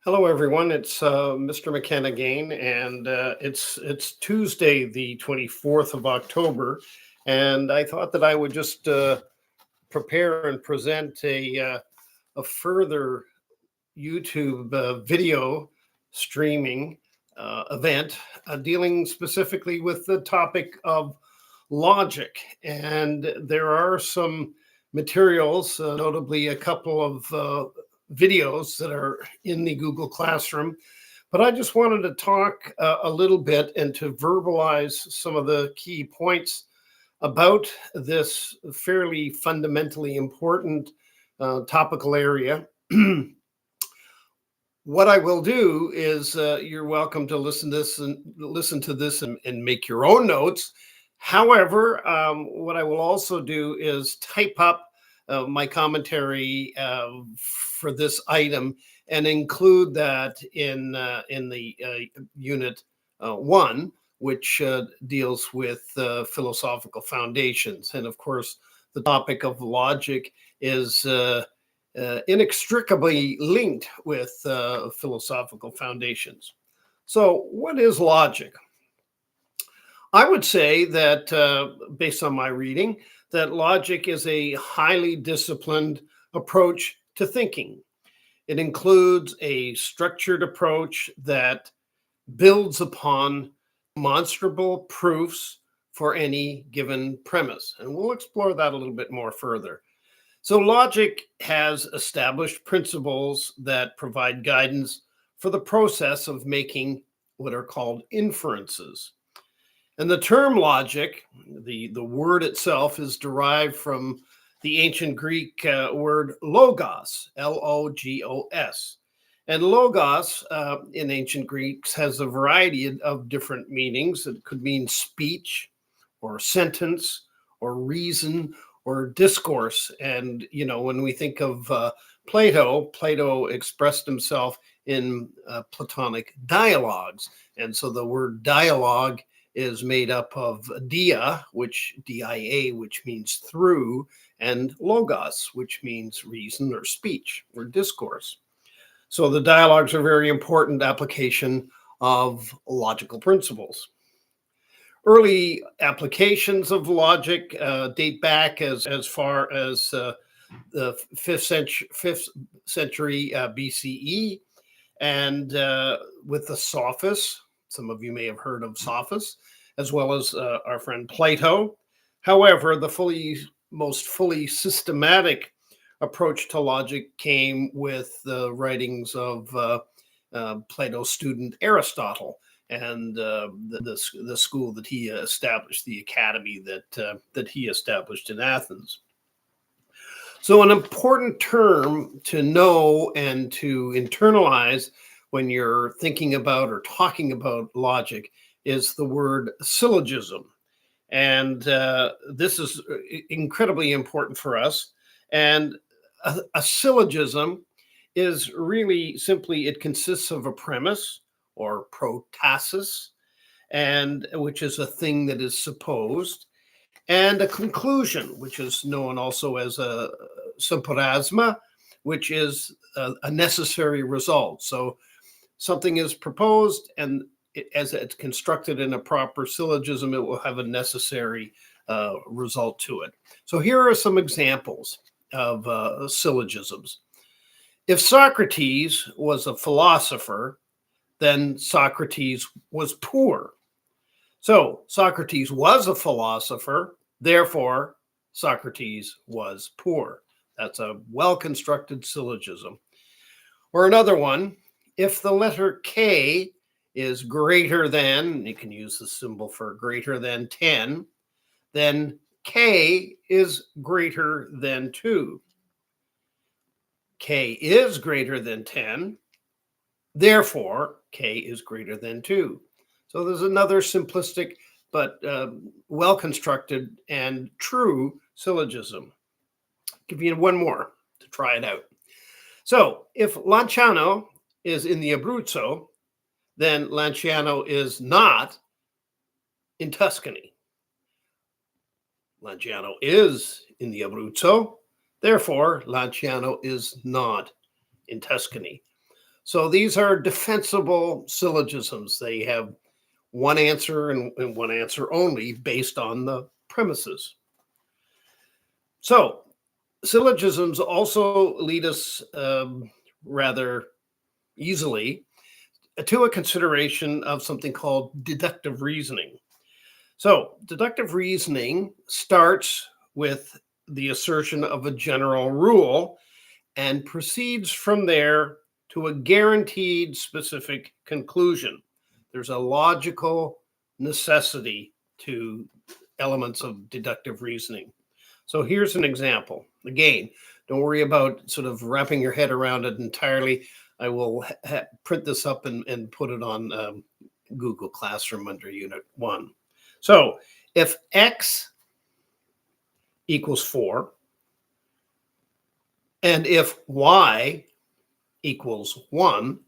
Hello, everyone. It's Mr. McKenna again, and it's Tuesday, the 24th of October, and I thought that I would just prepare and present a further YouTube video streaming event dealing specifically with the topic of logic. And there are some materials, notably a couple of videos that are in the Google Classroom. But I just wanted to talk a little bit and to verbalize some of the key points about this fairly fundamentally important topical area. What I will do is you're welcome to listen to this and make your own notes. However, what I will also do is type up my commentary for this item and include that in the unit one, which deals with philosophical foundations. And of course, the topic of logic is inextricably linked with philosophical foundations. So, what is logic? I would say that, based on my reading, that logic is a highly disciplined approach to thinking. It includes a structured approach that builds upon demonstrable proofs for any given premise. And we'll explore that a little bit more further. So, logic has established principles that provide guidance for the process of making what are called inferences. And the term logic, the word itself, is derived from the ancient Greek word logos, Logos. And logos in ancient Greeks has a variety of different meanings. It could mean speech or sentence or reason or discourse. And, when we think of Plato expressed himself in Platonic dialogues. And so the word dialogue is made up of dia, D-I-A, which means through, and logos, which means reason or speech or discourse. So the dialogues are a very important application of logical principles. Early applications of logic date back as far as the 5th century BCE, and with the sophists. Some of you may have heard of sophists, as well as our friend Plato. However, the most fully systematic approach to logic came with the writings of Plato's student Aristotle, and the school that he established, the academy that he established in Athens. So an important term to know and to internalize when you're thinking about or talking about logic is the word syllogism. And this is incredibly important for us. And a syllogism is really simply, it consists of a premise or protasis, and which is a thing that is supposed, and a conclusion, which is known also as a symporasma, which is a necessary result. So something is proposed, and as it's constructed in a proper syllogism, it will have a necessary result to it. So here are some examples of syllogisms. If Socrates was a philosopher, then Socrates was poor. So Socrates was a philosopher, therefore Socrates was poor. That's a well-constructed syllogism. Or another one, if the letter K is greater than, you can use the symbol for greater than 10, then K is greater than 2. K is greater than 10, therefore K is greater than 2. So there's another simplistic but well-constructed and true syllogism. I'll give you one more to try it out. So if Lanciano is in the Abruzzo, then Lanciano is not in Tuscany. Lanciano is in the Abruzzo, therefore Lanciano is not in Tuscany. So these are defensible syllogisms. They have one answer and one answer only based on the premises. So syllogisms also lead us rather easily to a consideration of something called deductive reasoning. So deductive reasoning starts with the assertion of a general rule and proceeds from there to a guaranteed specific conclusion. There's a logical necessity to elements of deductive reasoning. So here's an example. Again, don't worry about sort of wrapping your head around it entirely. I will print this up and put it on Google Classroom under Unit 1. So if X equals 4, and if Y equals 1,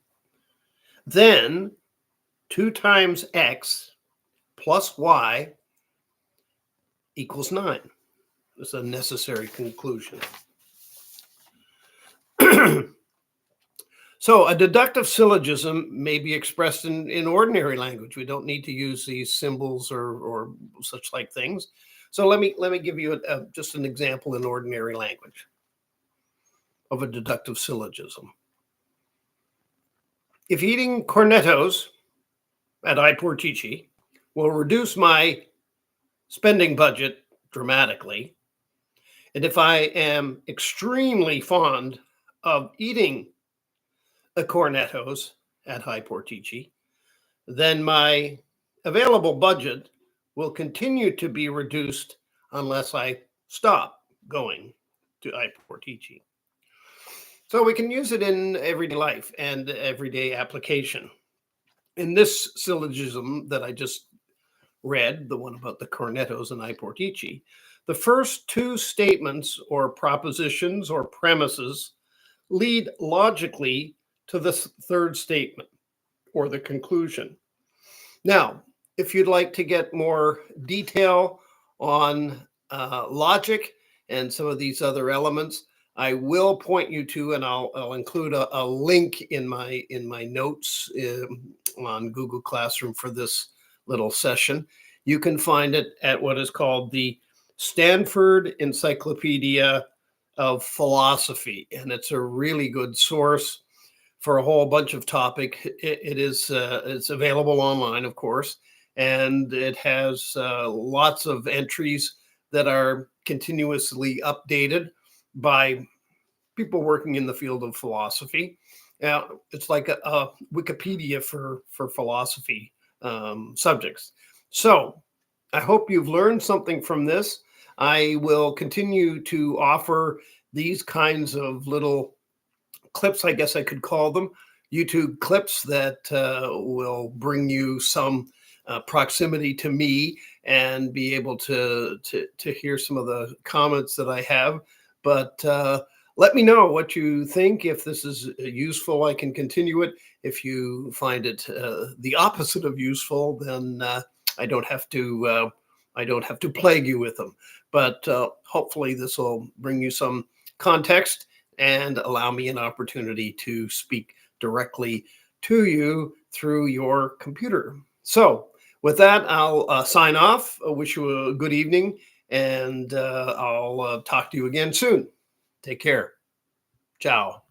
then 2 times X plus Y equals 9. It's a necessary conclusion. So a deductive syllogism may be expressed in ordinary language. We don't need to use these symbols or such like things. So let me give you just an example in ordinary language of a deductive syllogism. If eating cornettos at I Portici will reduce my spending budget dramatically, and if I am extremely fond of eating the cornettos at High Portici, then my available budget will continue to be reduced unless I stop going to I Portici. So we can use it in everyday life and everyday application. In this syllogism that I just read, the one about the cornettos and I Portici, the first two statements or propositions or premises lead logically to the third statement or the conclusion. Now, if you'd like to get more detail on logic and some of these other elements, I will point you to, and I'll include a link in my notes on Google Classroom for this little session. You can find it at what is called the Stanford Encyclopedia of Philosophy, and it's a really good source for a whole bunch of topic. It's available online, of course, and it has lots of entries that are continuously updated by people working in the field of philosophy. It's like a Wikipedia for philosophy subjects. So I hope you've learned something from this. I will continue to offer these kinds of little clips, I guess I could call them, YouTube clips that will bring you some proximity to me and be able to hear some of the comments that I have. But let me know what you think. If this is useful, I can continue it. If you find it the opposite of useful, then I don't have to plague you with them. But hopefully this will bring you some context and allow me an opportunity to speak directly to you through your computer. So with that, I'll sign off. I wish you a good evening, and I'll talk to you again soon. Take care. Ciao.